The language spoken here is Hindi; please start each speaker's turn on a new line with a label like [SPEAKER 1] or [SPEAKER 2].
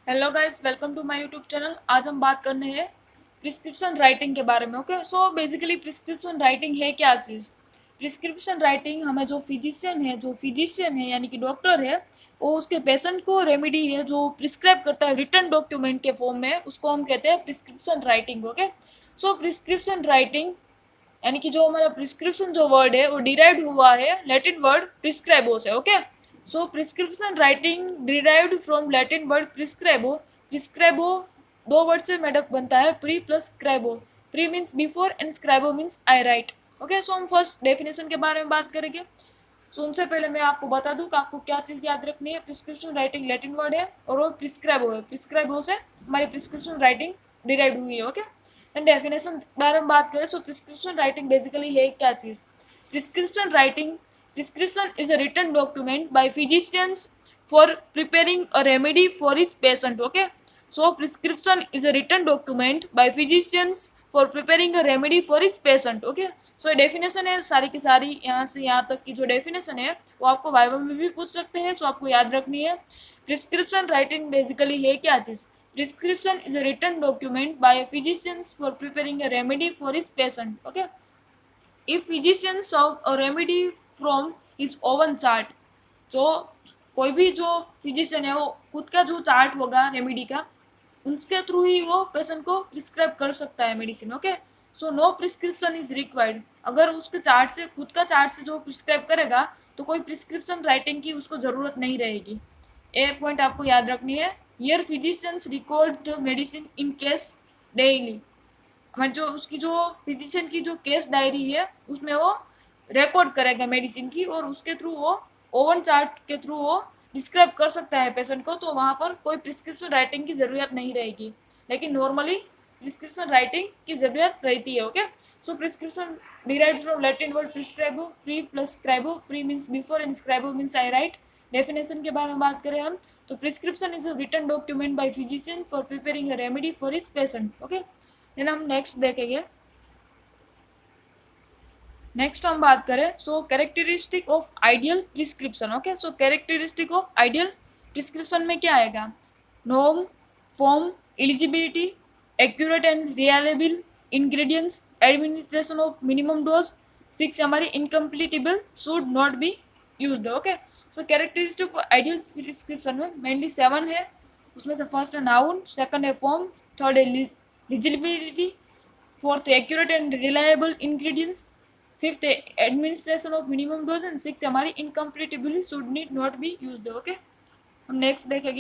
[SPEAKER 1] Hello guys, welcome to my YouTube channel. आज हम बात करने हैं प्रिस्क्रिप्शन राइटिंग के बारे में। Okay, so basically prescription writing है क्या चीज़। प्रिस्क्रिप्शन राइटिंग हमें जो फिजिशियन है यानी कि डॉक्टर है, वो उसके पेशेंट को रेमेडी है जो प्रिस्क्राइब करता है रिटर्न डॉक्यूमेंट के फॉर्म में, उसको हम कहते हैं prescription writing. Okay, so prescription writing यानी कि जो हमारा प्रिस्क्रिप्शन जो वर्ड है वो डिराइव्ड हुआ है लैटिन वर्ड प्रिस्क्राइबो से। Okay, so prescription writing derived from Latin word प्रिस्क्राइबो। प्रिस्क्राइबो दो वर्ड से मेडअप बनता है, प्री प्लस स्क्राइबो। प्री मीन्स बिफोर एंड स्क्राइबो means I write. Okay, so हम फर्स्ट डेफिनेशन के बारे में बात करेंगे। सो उनसे पहले मैं आपको बता दूं कि आपको क्या चीज़ याद रखनी है। प्रिस्क्रिप्शन राइटिंग लैटिन वर्ड है और वो प्रिस्क्राइबो है। प्रिस्क्राइबो से हमारी प्रिस्क्रिप्शन राइटिंग डिराइव्ड हुई है। ओके, एंड डेफिनेशन बारे में बात करें, सो प्रिस्क्रिप्शन राइटिंग बेसिकली है क्या चीज़। Prescription writing, prescription is a written document by physicians for preparing a remedy for his patient. Okay, so prescription is a written document by physicians for preparing a remedy for his patient. Okay, so definition है सारी की सारी, यहाँ से यहाँ तक की जो डेफिनेशन है वो आपको वाइवा में भी पूछ सकते हैं, सो आपको याद रखनी है। प्रिस्क्रिप्शन राइटिंग बेसिकली है क्या चीज़। Prescription is a written document by a physicians for preparing a remedy for his patient. Okay, if physician serve a remedy from his own chart, तो कोई भी जो फिजिशियन है वो खुद का जो चार्ट होगा रेमेडी का, उनके थ्रू ही वो पेशेंट को प्रिस्क्राइब कर सकता है medicine. Okay, so no prescription is required. अगर उसके चार्ट से, खुद का चार्ट से जो प्रिस्क्राइब करेगा तो कोई प्रिस्क्रिप्शन राइटिंग की उसको ज़रूरत नहीं रहेगी। एक पॉइंट आपको याद रखनी है, here physicians record the medicine in case daily. हमारे जो उसकी जो फिजिशियन की जो केस डायरी है उसमें वो रिकॉर्ड करेगा मेडिसिन की, और उसके थ्रू वो ओवन चार्ट के थ्रू वो डिस्क्राइब कर सकता है पेशेंट को, तो वहाँ पर कोई प्रिस्क्रिप्शन राइटिंग की ज़रूरत नहीं रहेगी। लेकिन नॉर्मली प्रिस्क्रिप्शन राइटिंग की ज़रूरत रहती है। Okay, so prescription derived from Latin word प्रिस्क्राइबो, प्री प्लस स्क्राइबो। प्री मीन्स बिफोर एंड स्क्राइबो मीन्स आई राइट। डेफिनेशन के बारे में बात करें हम, तो prescription is a written document by physician for preparing a remedy for his patient. Okay, then हम नेक्स्ट देखेंगे। नेक्स्ट हम बात करें, so characteristic of ideal prescription. Okay, so characteristic of ideal prescription में क्या आएगा। Norm, form, eligibility, accurate and reliable ingredients, administration of minimum dose, 6 हमारी incompatible, should not be used. Okay, so characteristic of ideal prescription में मेनली 7 है। उसमें से फर्स्ट है नाउन, सेकंड है फॉर्म, थर्ड है legibility, fourth accurate and reliable ingredients, fifth administration of minimum dose, and sixth हमारी incompletability should need not be used। Okay, हम नेक्स्ट देखेंगे।